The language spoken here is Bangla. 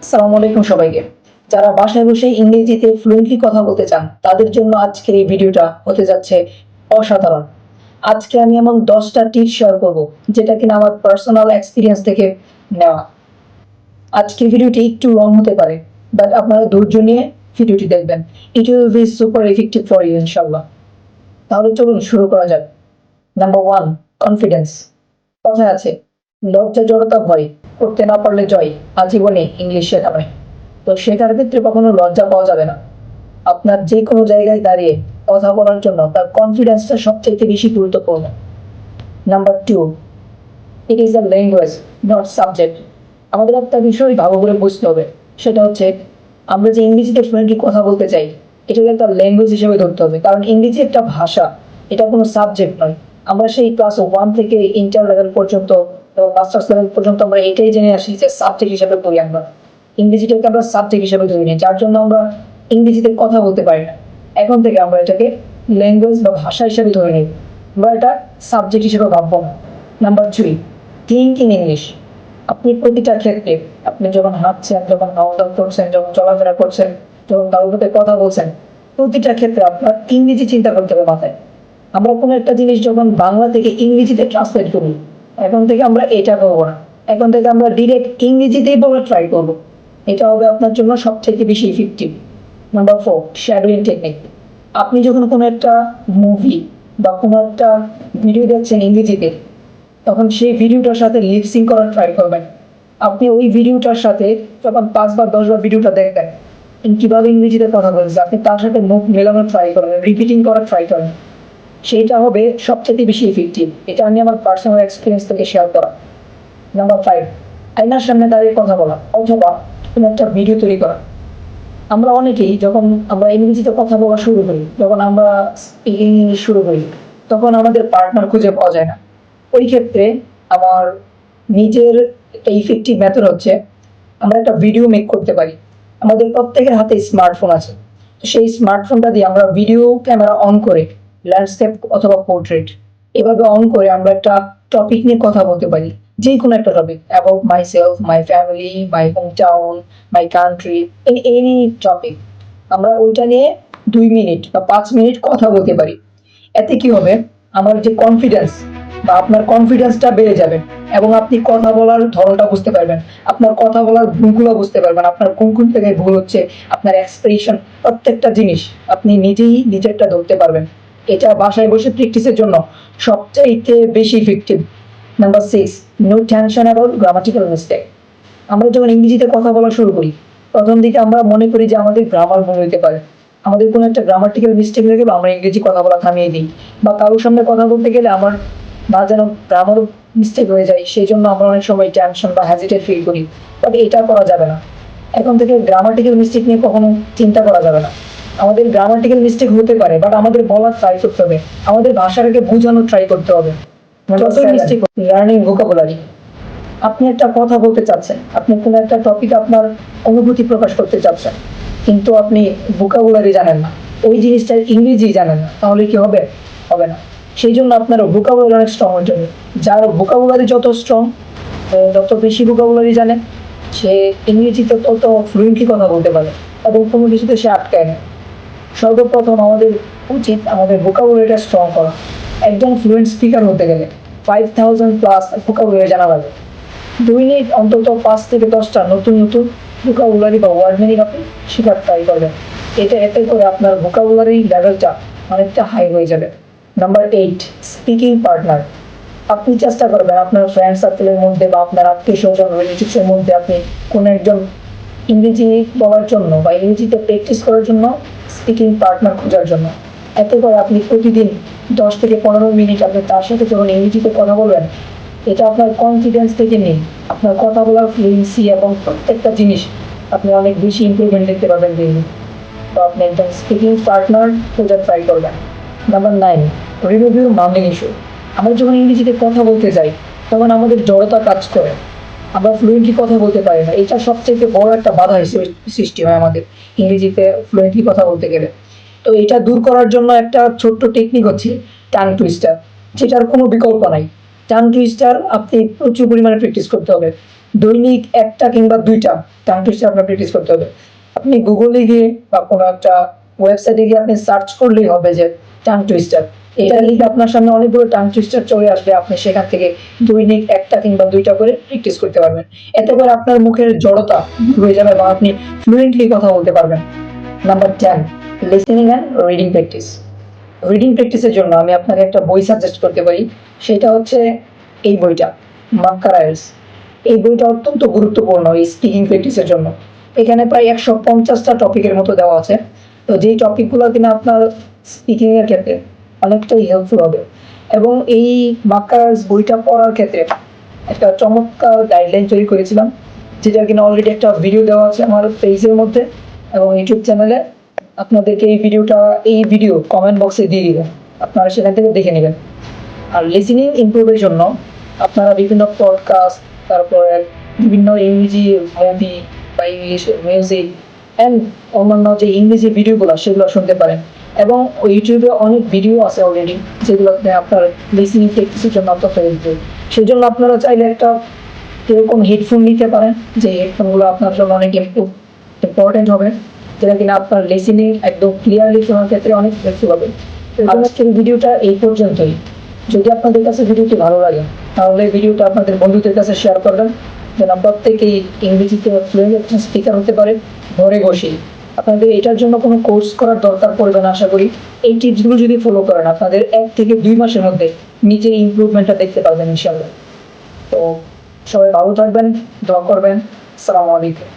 আসসালামু আলাইকুম সবাইকে। যারা বাসায় বসে ইংরেজিতে ফ্লুয়েন্টলি কথা বলতে চান, তাদের জন্য আজকের এই ভিডিওটা হতে যাচ্ছে অসাধারণ। আজকে আমি এমন 10টা টিপস শেয়ার করব, যেটা কিনা আমার পার্সোনাল এক্সপেরিয়েন্স থেকে নেওয়া। আজকের ভিডিওটি একটু লং হতে পারে, বাট আপনারা ধৈর্য নিয়ে ভিডিওটি দেখবেন। It will be super effective for you ইনশাআল্লাহ। তাহলে চলুন শুরু করা যাক। Number 1, confidence. কথায় আছে, লজ্জা জড়তা ভয়, করতে না পারলে জয়, আজীবনে ইংলিশ শেখা নয়। তো শেখার ক্ষেত্রে কখনো লজ্জা পাওয়া যাবে না। আপনার যে কোনো জায়গায় দাঁড়িয়ে কথা বলার জন্য তার কনফিডেন্সটা সবচেয়ে বেশি গুরুত্বপূর্ণ। Number 2, it is a language, not subject. আমাদের একটা বিষয় ভালো করে বুঝতে হবে, সেটা হচ্ছে আমরা যে ইংরেজিতে ফ্লুয়েন্টলি কথা বলতে চাই, এটাকে একটা ল্যাঙ্গুয়েজ হিসেবে ধরতে হবে, কারণ ইংরেজি একটা ভাষা, এটা কোনো সাবজেক্ট নয়। আমরা সেই ক্লাস 1 থেকে ইন্টার লেভেল পর্যন্ত এবং মাস্টার্স লেভেল পর্যন্ত আমরা এটাই জেনে আসি যে সাবজেক্ট হিসেবে পড়ি আমরা। ইংরেজিটাকে আমরা সাবজেক্ট হিসেবে ধরি নিই, যার জন্য আমরা ইংরেজিতে কথা বলতে পারি না। এখন থেকে আমরা এটাকে ল্যাঙ্গুয়েজ বা ভাষা হিসেবে ধরে নিই, আমরা এটা সাবজেক্ট হিসেবে ভাববো না। Number 3, think in English. আপনি প্রতিটা ক্ষেত্রে, আপনি যখন হাঁটছেন, যখন নড়াচড়া করছেন, যখন চলাফেরা করছেন, যখন কারোর সাথে কথা বলছেন, প্রতিটা ক্ষেত্রে আপনার ইংরেজি চিন্তা করতে হবে মাথায়। আমরা কোনো একটা জিনিস যখন বাংলা থেকে ইংরেজিতে ট্রান্সলেট করি, এখন থেকে আমরা এটা করবো না। এখন থেকে আমরা ডিরেক্ট ইংরেজিতেই বলে ট্রাই করবো। এটা হবে আপনার জন্য সবথেকে বেশি ইফেক্টিভ। Number 4, shadowing technique. আপনি যখন কোনো একটা মুভি বা কোনো একটা ভিডিও দেখছেন ইংরেজিতে, তখন সেই ভিডিওটার সাথে লিপসিং করার ট্রাই করবেন। আপনি ওই ভিডিওটার সাথে যখন 5 বার 10 বার ভিডিওটা দেখবেন, কিভাবে ইংরেজিতে কথা বলছে, আপনি তার সাথে মুখ মেলানোর ট্রাই করেন, রিপিটিং করার ট্রাই করেন। সেইটা হবে সবচেয়ে বেশি ইফেক্টিভ। এটা আমি আমার পার্সোনাল এক্সপিরিয়েন্স থেকে শেয়ার করা। নাম্বার 5, আয়নার সামনে দাঁড়িয়ে কথা বলা অথবা কোনো একটা ভিডিও তৈরি করা। আমরা অনেকেই যখন আমরা ইংরেজিতে কথা বলা শুরু করি, যখন আমরা স্পিকিং ইংলিশ শুরু করি, তখন আমাদের পার্টনার খুঁজে পাওয়া যায় না। ওই ক্ষেত্রে আমার নিজের একটা ইফেক্টিভ মেথড হচ্ছে, আমরা একটা ভিডিও মেক করতে পারি। আমাদের প্রত্যেকের হাতে স্মার্টফোন আছে। তো সেই স্মার্টফোনটা দিয়ে আমরা ভিডিও ক্যামেরা অন করে ল্যান্ডস্কেপ অথবা পোর্ট্রেট এভাবে অন করে আমরা একটা টপিক নিয়ে কথা বলতে পারি। যে কোনো একটা topic, about my self, my family, my home town, my country, in any topic. আমরা ওইটা নিয়ে 2 মিনিট বা 5 মিনিট কথা বলতে পারি। এতে কি হবে, আমার যে কনফিডেন্স বা আপনার কনফিডেন্সটা বেড়ে যাবে, এবং আপনি কথা বলার ধরনটা বুঝতে পারবেন, আপনার কথা বলার ভুলগুলো বুঝতে পারবেন, আপনার কোন কোন থেকে ভুল হচ্ছে, আপনার এক্সপ্রেশন, প্রত্যেকটা জিনিস আপনি নিজেই নিজেরটা ধরতে পারবেন। এটা বাসায় বসে প্র্যাকটিসের জন্য সবচাইতে বেশি effective. Number 6, no tension about grammatical mistake. আমরা যখন ইংরেজিতে কথা বলা শুরু করি, প্রথম দিকে আমরা মনে করি যে আমাদের গ্রামার ভুল হতে পারে, আমাদের কোনো একটা গ্রামাটিক্যাল মিস্টেক হয়ে গেলে আমরা ইংরেজি কথা বলা থামিয়ে দিই, বা কারোর সামনে কথা বলতে গেলে আমার না যেন গ্রামার মিস্টেক হয়ে যায়, সেই জন্য আমরা অনেক সময় টেনশন বা হ্যাজিটেট ফিল করি। বাট এটা করা যাবে না। এখন থেকে গ্রামাটিক্যাল মিস্টেক নিয়ে কখনো চিন্তা করা যাবে না। আমাদের গ্রামাটিক্যাল মিস্টেক হতে পারে, বাট আমাদের বলার ট্রাই করতে হবে, আমাদের ভাষাটাকে বোঝানোর ট্রাই করতে হবে। যতই মিস্টেক, লার্নিং ভোকাবুলারি। আপনি একটা কথা বলতে চাচ্ছেন, আপনি কোনো একটা টপিক আপনার অনুভূতি প্রকাশ করতে চাচ্ছেন, কিন্তু আপনি ভোকাবুলারি জানেন না, ওই জিনিসটার ইংরেজি জানেন না, তাহলে কি হবে? হবে না। সেই জন্য আপনার ভোকাবুলারি অনেক স্ট্রং হতে হবে। যার ভোকাবুলারি যত স্ট্রং, যত বেশি ভোকাবুলারি জানে, সে ইংরেজিতে তত ফ্লুয়েন্টলি কথা বলতে পারে এবং কোনো কিছুতে সে আটকায় না। সর্বপ্রথম আমাদের উচিত আমাদের ভোকাবুলারিটা স্ট্রং করা। একজন ফ্লুয়েন্ট স্পিকার হতে গেলে 5000+ ভোকাবুলারি জানা লাগে। দৈনিক অন্তত 5 থেকে 10টা নতুন নতুন ভোকাবুলারি বা ওয়ার্ড মিনিং আপনি শেখার ট্রাই করবেন। এতে করে আপনার ভোকাবুলারি লেভেলটা অনেকটা হাই হয়ে যাবে। Number 8, speaking partner. আপনি চেষ্টা করবেন আপনার ফ্রেন্ড সার্কেলের মধ্যে বা আপনার আত্মীয় স্বজন রিলেটিভসের মধ্যে আপনি কোনো একজন ইংরেজি বলার জন্য বা ইংরেজিতে প্র্যাকটিস করার জন্য স্পিকিং পার্টনার খোঁজার জন্য। এতে করে আপনি প্রতিদিন 10 থেকে 15 মিনিট আপনি তার সাথে যখন ইংরেজিতে কথা বলবেন, এটা আপনার কনফিডেন্স থেকে নেই, আপনার কথা বলার ফ্লুয়েন্সি এবং প্রত্যেকটা জিনিস আপনি অনেক বেশি ইমপ্রুভমেন্ট দেখতে পাবেন ডেইলি। তো আপনি একজন স্পিকিং পার্টনার খোঁজার ট্রাই করবেন। Number 9, remove your mumbling issue. আমরা যখন ইংরেজিতে কথা বলতে যাই, তখন আমাদের জড়তা কাজ করে, আমরা ফ্লুয়েন্টলি কথা বলতে পারি না। এটা সবচেয়ে বড় একটা বাধা হিসেবে সৃষ্টি হয় আমাদের ইংরেজিতে ফ্লুয়েন্টলি কথা বলতে গেলে। তো এটা দূর করার জন্য একটা ছোট্ট টেকনিক হচ্ছে টাং টুইস্টার, যেটার কোনো বিকল্প নাই। টাং টুইস্টার আপনি প্রচুর পরিমাণে প্র্যাকটিস করতে হবে। দৈনিক একটা কিংবা দুইটা টাং টুইস্টার আপনার প্র্যাকটিস করতে হবে। আপনি গুগলে গিয়ে বা কোনো একটা ওয়েবসাইটে গিয়ে আপনি সার্চ করলেই হবে যে টাং টুইস্টার, এটা লিখে আপনার সামনে অনেকগুলো টাং টুইস্টার চলে আসবে। আপনি সেখান থেকে দৈনিক একটা কিংবা দুইটা করে প্র্যাকটিস করতে পারবেন। এতে করে আপনার মুখের জড়তা দূর হয়ে যাবে এবং আপনি ফ্লুয়েন্টলি কথা বলতে পারবেন। Number 10, listening and reading practice. Reading প্র্যাকটিসের জন্য আমি আপনাকে একটা বই সাজেস্ট করতে পারি, সেটা হচ্ছে এই বইটা, মাক্কারায়ার্স। এই বইটা অত্যন্ত গুরুত্বপূর্ণ এই স্পিকিং প্র্যাকটিসের জন্য। এখানে প্রায় 150টা টপিকের মতো দেওয়া আছে। তো যেই টপিকগুলো কিনা আপনার স্পিকিং এর ক্ষেত্রে অনেকটাই হেল্পফুল হবে। এবং এই মাক্কারায়ার্স বইটা পড়ার ক্ষেত্রে একটা চমৎকার গাইডলাইন তৈরি করেছিলাম, যেটা কিনা অলরেডি একটা ভিডিও দেওয়া আছে আমার পেজের মধ্যে এবং ইউটিউব চ্যানেলে। আপনাদেরকে এই ভিডিও কমেন্ট বক্সে দিয়ে দিবেন, আপনারা সেখান থেকে দেখে নেবেন। আর লিসেনিং ইমপ্রুভের জন্য আপনারা বিভিন্ন পডকাস্ট, তারপরে বিভিন্ন ইংরেজি মুভি বা ইংলিশ মিউজিক অ্যান্ড অন্যান্য যে ইংরেজি ভিডিওগুলো সেগুলো শুনতে পারেন। এবং ইউটিউবে অনেক ভিডিও আছে অলরেডি, যেগুলোতে আপনার লিসেনিং প্র্যাকটিসের জন্য অত্যন্ত হেল্পফুল। সেই জন্য আপনারা চাইলে একটা এরকম হেডফোন নিতে পারেন, যে হেডফোনগুলো আপনার জন্য অনেক ইম্পর্টেন্ট হবে, যেটা কিনা আপনার লিসেনিং একদম ক্লিয়ারলি শোনার ক্ষেত্রে অনেক হেল্পফুল হবে। আজকের ভিডিওটা এই পর্যন্তই। যদি আপনাদের কাছে ভিডিওটি ভালো লাগে তাহলে ভিডিওটা আপনাদের বন্ধুদের কাছে শেয়ার করবেন, যেন প্রত্যেকেই ইংরেজিতে ফ্লুয়েন্ট স্পিকার হতে পারে ঘরে বসেই। আপনাদের এটার জন্য কোনো কোর্স করার দরকার পড়বে না আশা করি। এই টিপসগুলো যদি ফলো করেন আপনাদের 1 থেকে 2 মাসের মধ্যে নিজের ইমপ্রুভমেন্টটা দেখতে পারবেন ইনশাল্লাহ। তো সবাই ভালো থাকবেন, দোয়া করবেন। আসসালামু আলাইকুম।